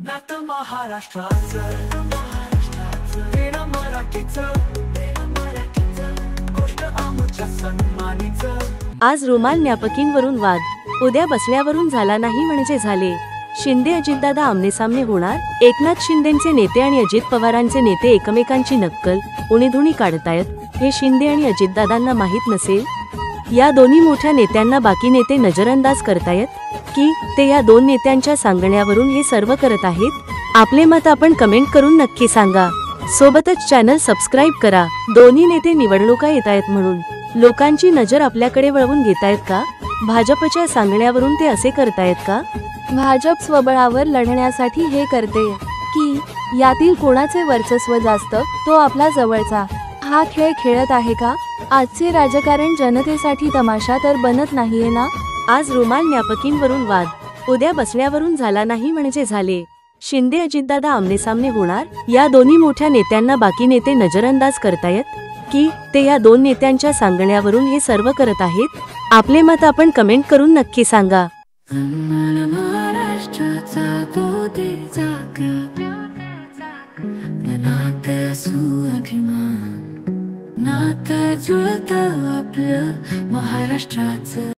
नातं महाराष्ट्राचं देणं मराठीचं गोष्ट आमच्या सन्मानीचं। आज रुमाल न्यापकींवरून वाद, उद्या बसण्यावरून झाला नाही म्हणजे झाले। शिंदे अजितदादा आमनेसामने होणार। एकनाथ शिंदेंचे नेते आणि अजित पवारांचे नेते एकमेकांची नक्कल उणीधुणी काढतायत हे शिंदे आणि अजितदादांना माहीत नसेल? या दोन्ही मोठ्या नेत्यांना बाकी नेते नजरअंदाज करतायत की ते या दोन नेत्यांच्या सांगण्यावरून हे सर्व करत आहेत? आपले मत आपण कमेंट करून नक्की सांगा। सोबतच चॅनल सबस्क्राइब करा। दोन्ही नेते निवडणुका येतायत म्हणून लोकांची नजर आपल्याकडे वळवून घेतायत का? भाजपच्या सांगण्यावरून ते असे करतायत का? भाजप स्वबळावर लढण्यासाठी हे करते की यातील कोणाचे वर्चस्व जास्त तो आपला जवळचा? हा खेळ खेळत आहे का? आजचे राजकारण जनतेसाठी तमाशा तर बनत नाहीये ना? आज रुमाल न्यापकींवरून वाद, उद्या बसण्यावरून झाला नाही म्हणजे झाले। शिंदे अजितदादा आमनेसामने होणार। या दोन्ही मोठ्या नेत्यांना बाकी नेते नजरअंदाज करतायत की ते या दोन नेत्यांच्या सांगण्यावरून हे सर्व करत आहेत? आपले मत आपण कमेंट करून नक्की सांगा। नातं जुळतं आपलं महाराष्ट्राचं।